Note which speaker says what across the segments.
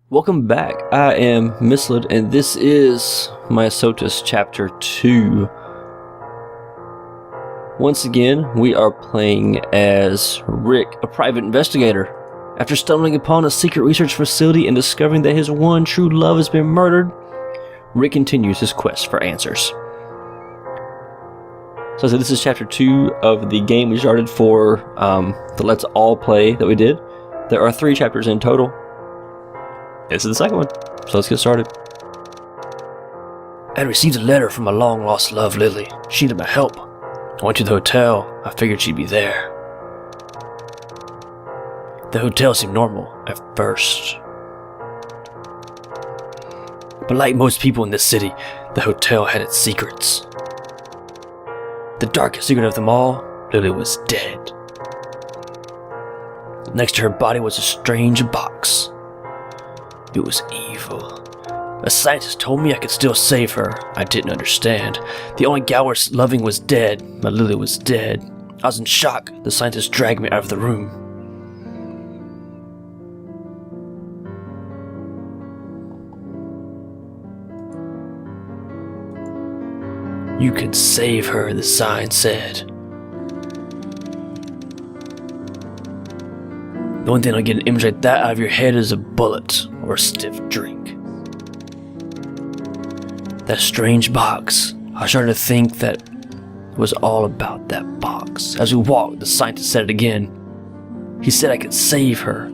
Speaker 1: Welcome back. I am Mistled, and this is Myosotis Chapter 2. Once again, we are playing as Rick, a private investigator. After stumbling upon a secret research facility and discovering that his one true love has been murdered, Rick continues his quest for answers. So this is Chapter 2 of the game we started for the Let's All Play that we did. There are 3 chapters in total. This is the second one, so let's get started. I received a letter from my long-lost love, Lily. She needed my help. I went to the hotel. I figured she'd be there. The hotel seemed normal at first. But like most people in this city, the hotel had its secrets. The darkest secret of them all, Lily was dead. Next to her body was a strange box. It was evil. A scientist told me I could still save her. I didn't understand. The only gal we're loving was dead. My Lily was dead. I was in shock. The scientist dragged me out of the room. You can save her, the sign said. The only thing that'll get an image like that out of your head is a bullet or a stiff drink. That strange box. I was starting to think that it was all about that box. As we walked, the scientist said it again. He said I could save her.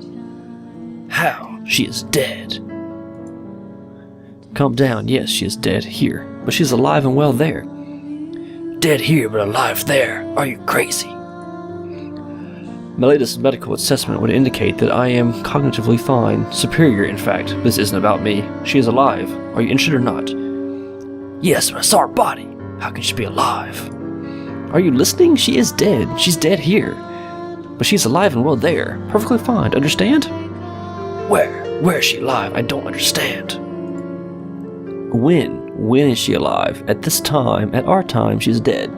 Speaker 1: How? She is dead. Calm down. Yes, she is dead here, but she's alive and well there. Dead here, but alive there. Are you crazy? My latest medical assessment would indicate that I am cognitively fine, superior in fact. This isn't about me. She is alive. Are you interested or not? Yes, but I saw her body. How can she be alive? Are you listening? She is dead. She's dead here. But she's alive and well there. Perfectly fine. Understand? Where? Where is she alive? I don't understand. When? When is she alive? At this time, at our time, she's dead.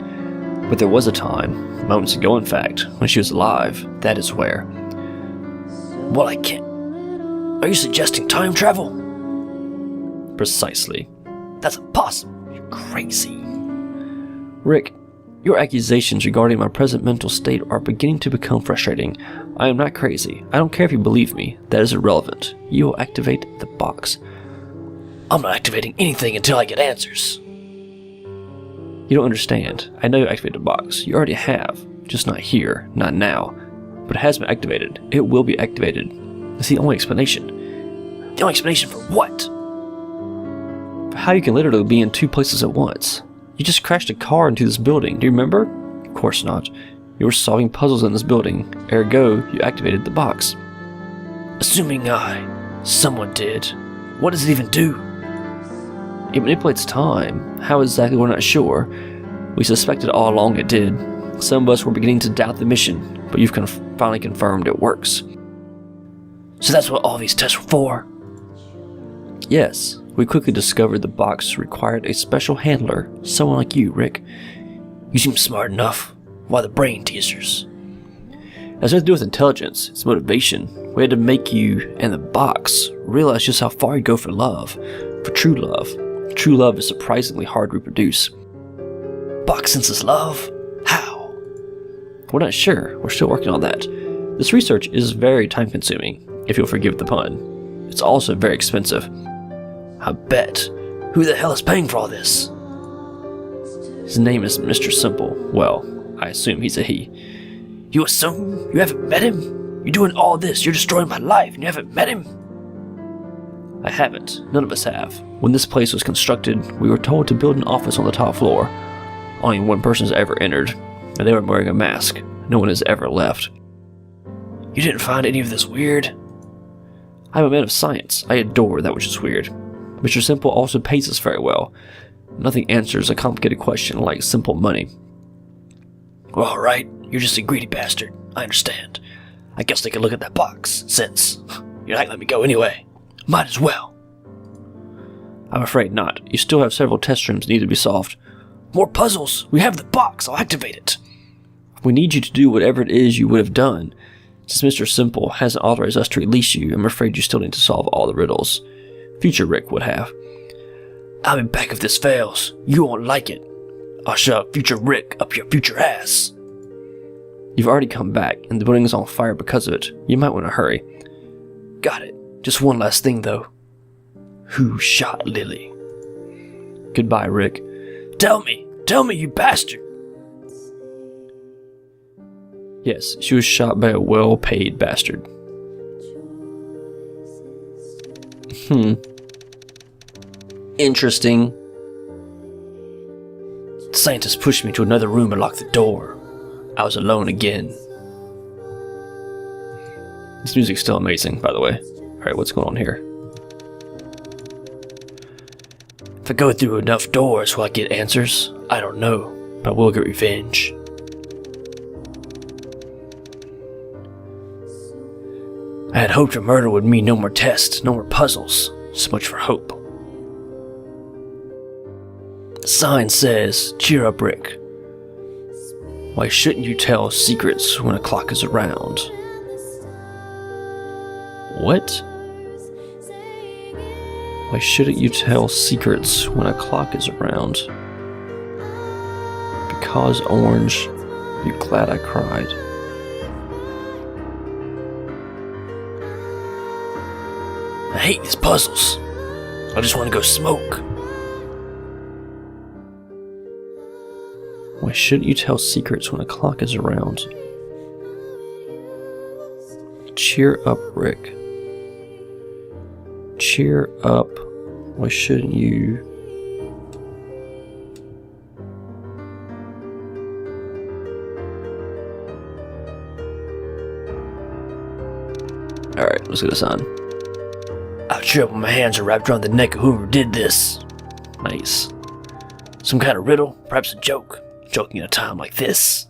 Speaker 1: But there was a time, moments ago in fact, when she was alive. That is where. Well, I can't. Are you suggesting time travel? Precisely. That's impossible. You're crazy. Rick, your accusations regarding my present mental state are beginning to become frustrating. I am not crazy. I don't care if you believe me. That is irrelevant. You will activate the box. I'm not activating anything until I get answers. You don't understand. I know you activated the box. You already have. Just not here. Not now. But it has been activated. It will be activated. That's the only explanation. The only explanation for what? For how you can literally be in 2 places at once. You just crashed a car into this building. Do you remember? Of course not. You were solving puzzles in this building. Ergo, you activated the box. Assuming someone did. What does it even do? It manipulates time. How exactly, we're not sure. We suspected all along it did. Some of us were beginning to doubt the mission, but you've finally confirmed it works. So that's what all these tests were for? Yes. We quickly discovered the box required a special handler, someone like you, Rick. You seem smart enough. Why the brain teasers? It has nothing to do with intelligence. It's motivation. We had to make you and the box realize just how far you go for love. For true love. True love is surprisingly hard to reproduce. Box senses love? How? We're not sure. We're still working on that. This research is very time-consuming, if you'll forgive the pun. It's also very expensive. I bet. Who the hell is paying for all this? His name is Mr. Simple. Well, I assume he's a he. You assume? You haven't met him? You're doing all this. You're destroying my life, and you haven't met him? I haven't. None of us have. When this place was constructed, we were told to build an office on the top floor. Only one person has ever entered, and they were wearing a mask. No one has ever left. You didn't find any of this weird? I'm a man of science. I adore that which is weird. Mr. Simple also pays us very well. Nothing answers a complicated question like simple money. Well, alright. You're just a greedy bastard. I understand. I guess they can look at that box, since you're not gonna let me go anyway. Might as well. I'm afraid not. You still have several test rooms that need to be solved. More puzzles! We have the box! I'll activate it! We need you to do whatever it is you would have done. Since Mr. Simple hasn't authorized us to release you, I'm afraid you still need to solve all the riddles. Future Rick would have. I'll be back if this fails. You won't like it. I'll shove Future Rick up your future ass. You've already come back, and the building is on fire because of it. You might want to hurry. Got it. Just one last thing, though. Who shot Lily? Goodbye, Rick. Tell me, you bastard! Yes, she was shot by a well-paid bastard. Interesting. The scientist pushed me to another room and locked the door. I was alone again. This music's still amazing, by the way. Alright, what's going on here? If I go through enough doors, will I get answers? I don't know, but I will get revenge. I had hoped a murder would mean no more tests, no more puzzles. So much for hope. The sign says, cheer up, Rick. Why shouldn't you tell secrets when a clock is around? What? Why shouldn't you tell secrets when a clock is around? Because, Orange, you're glad I cried. I hate these puzzles. I just want to go smoke. Why shouldn't you tell secrets when a clock is around? Cheer up, Rick. Cheer up. Why shouldn't you? Alright, let's get this on. I'll cheer up when my hands are wrapped around the neck of whoever did this. Nice. Some kind of riddle, perhaps a joke. Joking at a time like this.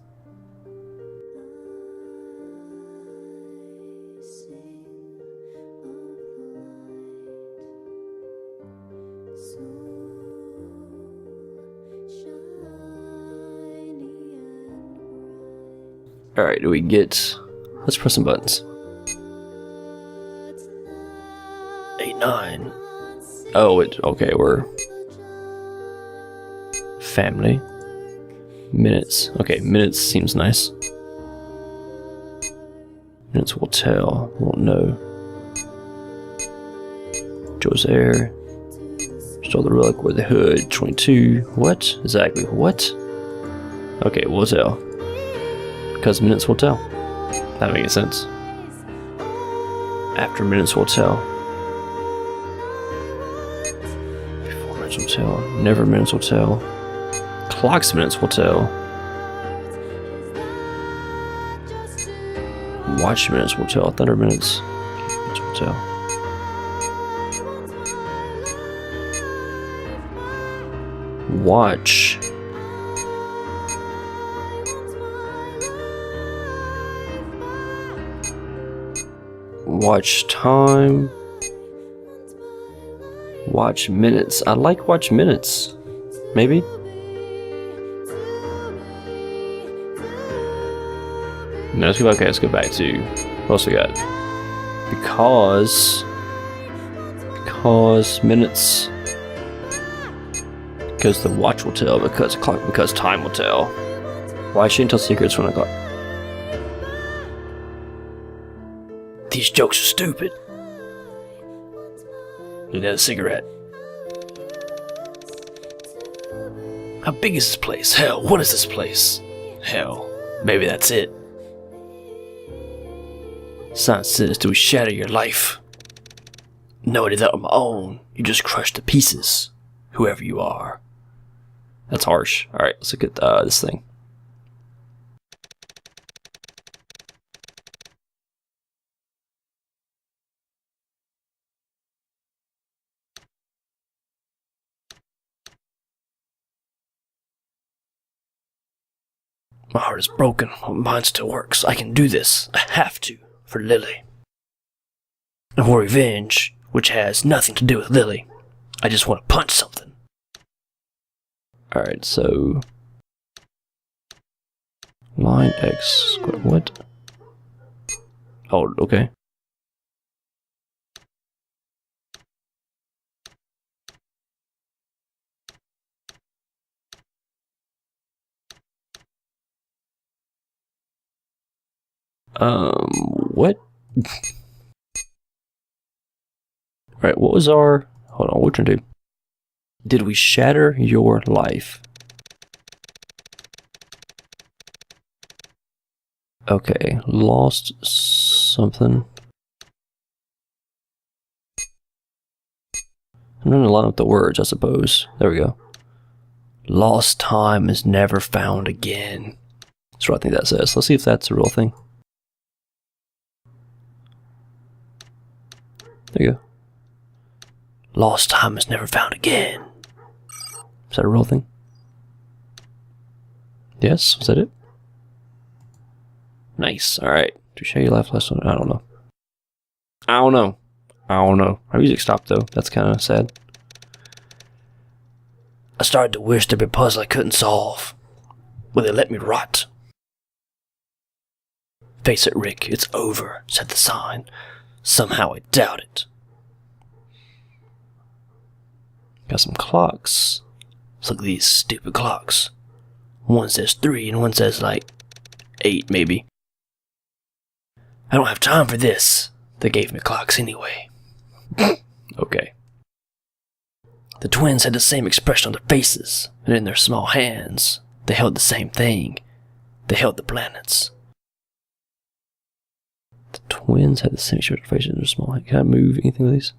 Speaker 1: Alright, do we get... Let's press some buttons. 8, 9. Oh, okay, we're... Family. Minutes. Okay, minutes seems nice. Minutes will tell. Won't know. Joe's heir. Stole the relic with the hood. 22. What? Exactly. What? Okay, we'll tell. Because minutes will tell. That makes sense. After minutes will tell. Before minutes will tell. Never minutes will tell. Clock's minutes will tell. Watch minutes will tell. Thunder minutes will tell. Watch. Watch time. Watch minutes. I like watch minutes. Maybe? No, let's go, okay, let's go back to what else we got? Because minutes, because the watch will tell, because clock, because time will tell. Why shouldn't tell secrets when I got? These jokes are stupid. Need a cigarette. How big is this place? Hell, what is this place? Hell, maybe that's it. Science says to shatter your life. No, I did that on my own. You just crushed to pieces, whoever you are. That's harsh. Alright, let's look at this thing. My heart is broken, my mind still works. I can do this. I have to. For Lily. And for revenge, which has nothing to do with Lily. I just want to punch something. Alright, so... Line X... What? Oh, okay. What? Alright, what was our... Hold on, what we're trying to do? Did we shatter your life? Okay, lost something. I'm trying to line up the words, I suppose. There we go. Lost time is never found again. That's what I think that says. Let's see if that's a real thing. There you go. Lost time is never found again. Is that a real thing? Yes, was that it? Nice, alright. To show you life lesson, I don't know. I don't know. Our music stopped though, that's kind of sad. I started to wish there'd be a puzzle I couldn't solve. Will they let me rot? Face it, Rick, it's over, said the sign. Somehow I doubt it. Got some clocks. Let's look at these stupid clocks. One says 3 and one says like 8 maybe. I don't have time for this. They gave me clocks anyway. Okay. The twins had the same expression on their faces, and in their small hands, they held the same thing. They held the planets. The twins had the same expression on their faces in their small hands. Can I move anything with these?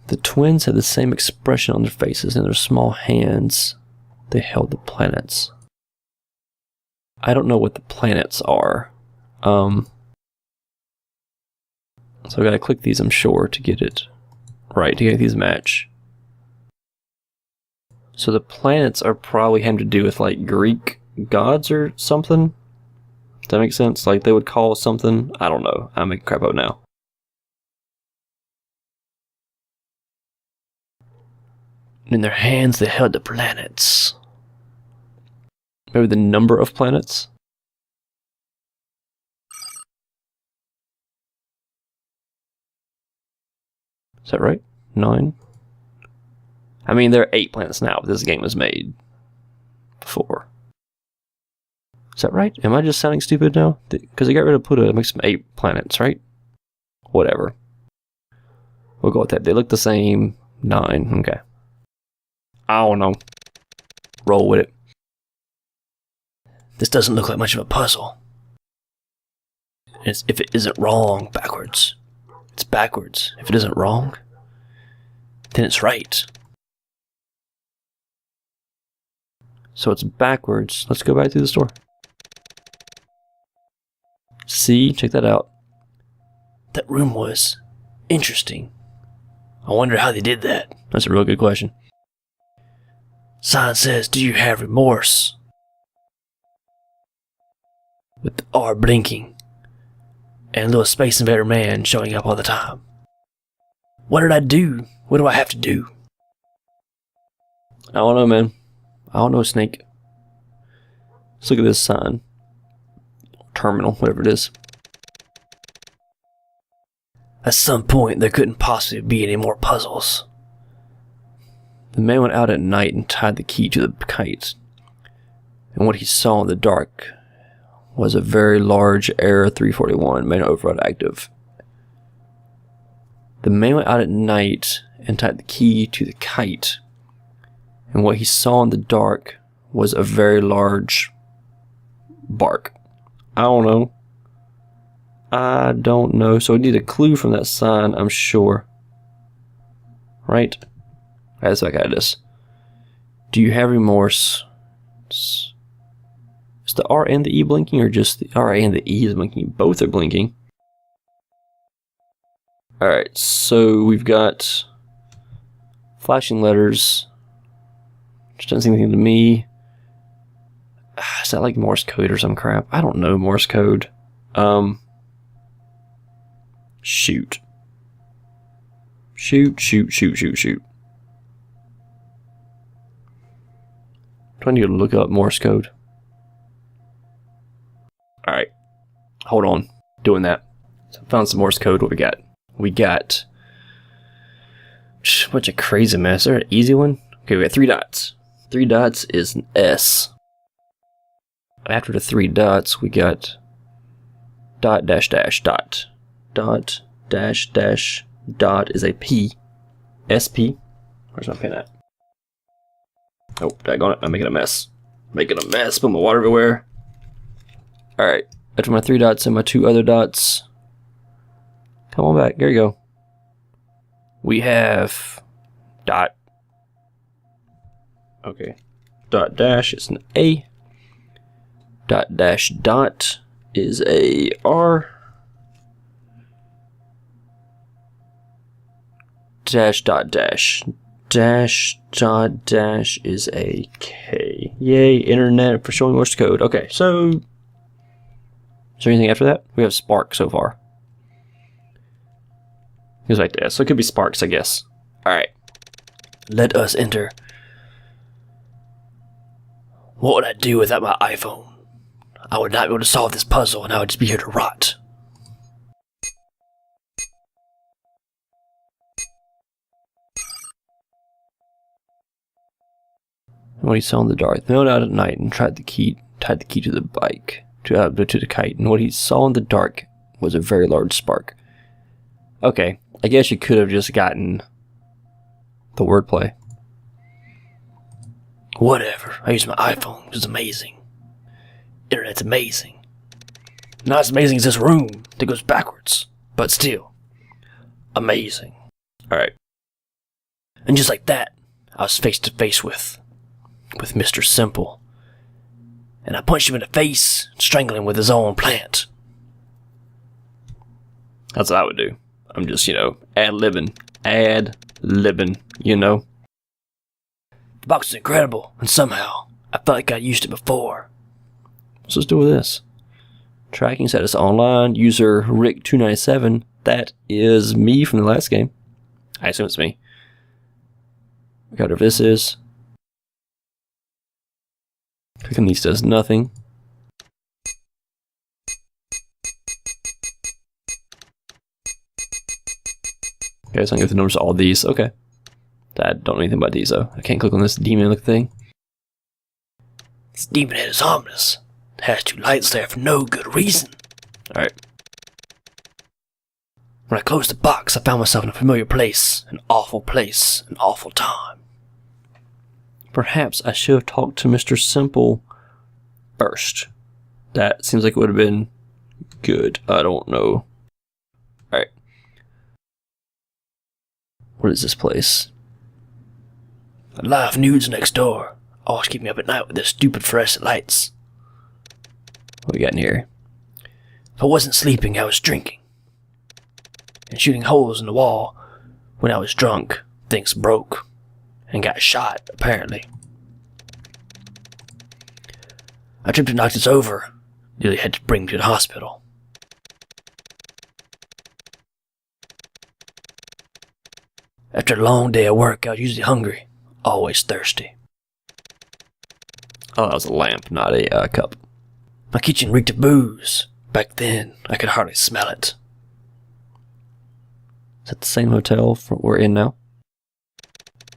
Speaker 1: The twins had the same expression on their faces. In their small hands, they held the planets. I don't know what the planets are. So I gotta click these, I'm sure, to get it right, to get these match. So the planets are probably having to do with like Greek gods or something. Does that make sense? Like they would call something, I don't know. I'm making crap out now. In their hands, they held the planets. Maybe the number of planets? Is that right? 9? I mean, there are 8 planets now, but this game was made before. Is that right? Am I just sounding stupid now? Because they got rid of Pluto, it makes them 8 planets, right? Whatever. We'll go with that. They look the same. 9, okay. I don't know. Roll with it. This doesn't look like much of a puzzle. If it isn't wrong, backwards. It's backwards. If it isn't wrong, then it's right. So it's backwards. Let's go back to the store. See, check that out. That room was interesting. I wonder how they did that. That's a real good question. Sign says, do you have remorse? With the R blinking. And a little Space Invader man showing up all the time. What did I do? What do I have to do? I don't know, man. I don't know, Snake. Let's look at this sign. Terminal, whatever it is. At some point, there couldn't possibly be any more puzzles. The man went out at night and tied the key to the kite. And what he saw in the dark was a very large Error 341 main override active. The man went out at night and tied the key to the kite. And what he saw in the dark was a very large bark. I don't know. I don't know. So we need a clue from that sign, I'm sure. Right? That's what I got this. Do you have remorse? Is the R and the E blinking, or just the R and the E is blinking? Both are blinking. Alright, so we've got flashing letters. Which doesn't seem anything to me. Is that like Morse code or some crap? I don't know Morse code. Shoot. Shoot, shoot, shoot, shoot, shoot. Do I need to look up Morse code? Alright. Hold on. Doing that. So I found some Morse code. What we got? We got a bunch of crazy mess. Is there an easy one? Okay, we got 3 dots. 3 dots is an S. After the 3 dots, we got dot dash dash dot. Dot dash dash dot is a P. SP. Where's my pen at? Oh, daggone it. I'm making a mess. Making a mess. Put my water everywhere. Alright. After my 3 dots and my 2 other dots. Come on back. There you go. We have dot. Okay. Dot dash is an A. Dot dash dot is a R. Dash dot dash. Dash dot dash is a K. Yay, internet for showing Morse code. Okay, so is there anything after that? We have Spark so far. Goes like this. So it could be Sparks, I guess. Alright. Let us enter. What would I do without my iPhone? I would not be able to solve this puzzle and I would just be here to rot. What he saw in the dark, milled out at night and tied the key to the bike, to the kite, and what he saw in the dark was a very large spark. Okay, I guess you could have just gotten the wordplay. Whatever, I used my iPhone, it was amazing. Internet's amazing. Not as amazing as this room that goes backwards, but still, amazing. Alright. And just like that, I was face to face with Mr. Simple. And I punched him in the face, strangling him with his own plant. That's what I would do. I'm just, ad-libbing, you know. The box is incredible, and somehow, I felt like I'd used it before. So let's do with this. Tracking status online, user Rick297. That is me from the last game. I assume it's me. Whatever this is. Clicking these does nothing. Okay, so I'm going to give the numbers to all these. Okay. I don't know anything about these though. I can't click on this demon look thing. This demon head is ominous. It has 2 lights there for no good reason. Alright. When I closed the box, I found myself in a familiar place. An awful place. An awful time. Perhaps I should have talked to Mr. Simple first. That seems like it would have been good. I don't know. Alright. What is this place? Live nudes next door. Always keep me up at night with their stupid fluorescent lights. What we got in here? If I wasn't sleeping, I was drinking. And shooting holes in the wall. When I was drunk, things broke. And got shot, apparently. I tripped and knocked this over. Nearly had to bring me to the hospital. After a long day of work, I was usually hungry. Always thirsty. Oh, that was a lamp, not a cup. My kitchen reeked of booze. Back then, I could hardly smell it. Is that the same hotel we're in now?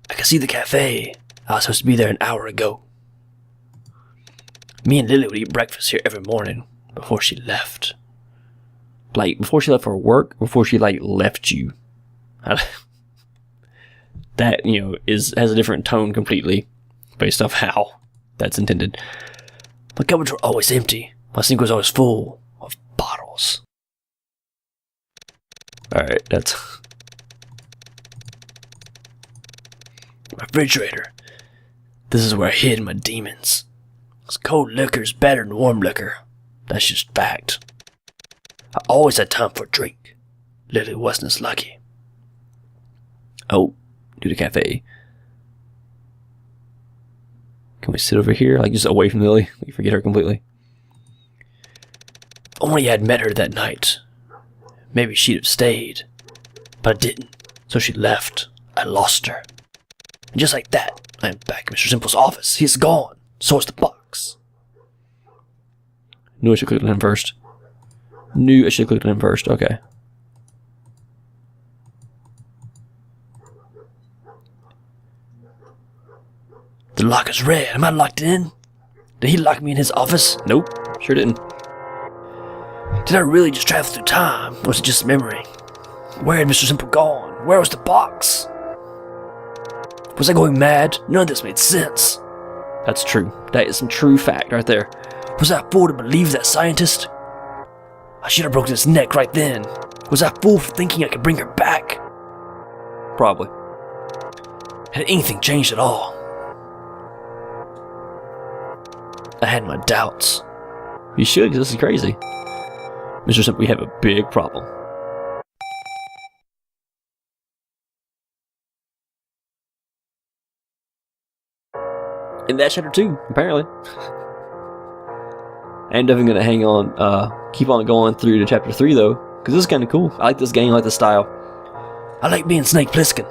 Speaker 1: I could see the cafe. I was supposed to be there an hour ago. Me and Lily would eat breakfast here every morning before she left. Like, before she left for work, before she, left you. That, has a different tone completely based off how that's intended. My cupboards were always empty. My sink was always full of bottles. Alright, that's... My refrigerator. This is where I hid my demons. This cold liquor is better than warm liquor. That's just fact. I always had time for a drink. Lily wasn't as lucky. Oh, do the cafe. Can we sit over here? Just away from Lily? We forget her completely. If only I had met her that night. Maybe she'd have stayed. But I didn't. So she left. I lost her. And just like that, I am back in Mr. Simple's office. He's gone. So is the box. Knew I should click on him first. Okay. The lock is red. Am I locked in? Did he lock me in his office? Nope. Sure didn't. Did I really just travel through time? Or was it just memory? Where had Mr. Simple gone? Where was the box? Was I going mad? None of this made sense. That's true. That is some true fact right there. Was I a fool to believe that scientist? I should have broken his neck right then. Was I a fool for thinking I could bring her back? Probably. Had anything changed at all? I had my doubts. You should, because this is crazy. Mr. Simple, we have a big problem. And that's chapter 2, apparently. I am definitely going to hang on, keep on going through to chapter 3, though, because this is kind of cool. I like this game, I like the style. I like being Snake Plissken,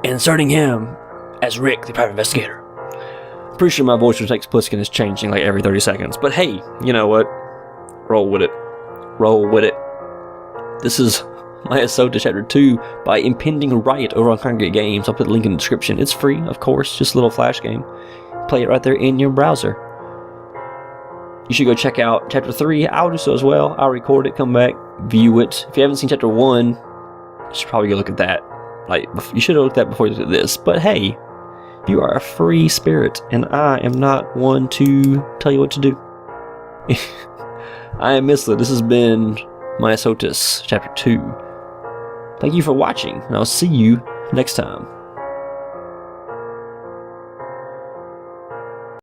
Speaker 1: and inserting him as Rick, the private investigator. Pretty sure my voice for Snake Plissken is changing like every 30 seconds, but hey, you know what? Roll with it. Roll with it. This is Myosotis Chapter 2 by Impending Riot over on Congregate Games. I'll put the link in the description. It's free, of course, just a little flash game. Play it right there in your browser. You should go check out Chapter 3. I'll do so as well. I'll record it, come back, view it. If you haven't seen Chapter 1, you should probably go look at that. Like, you should have looked at that before you looked at this. But hey, you are a free spirit, and I am not one to tell you what to do. I am Mistled. This has been Myosotis Chapter 2. Thank you for watching, and I'll see you next time.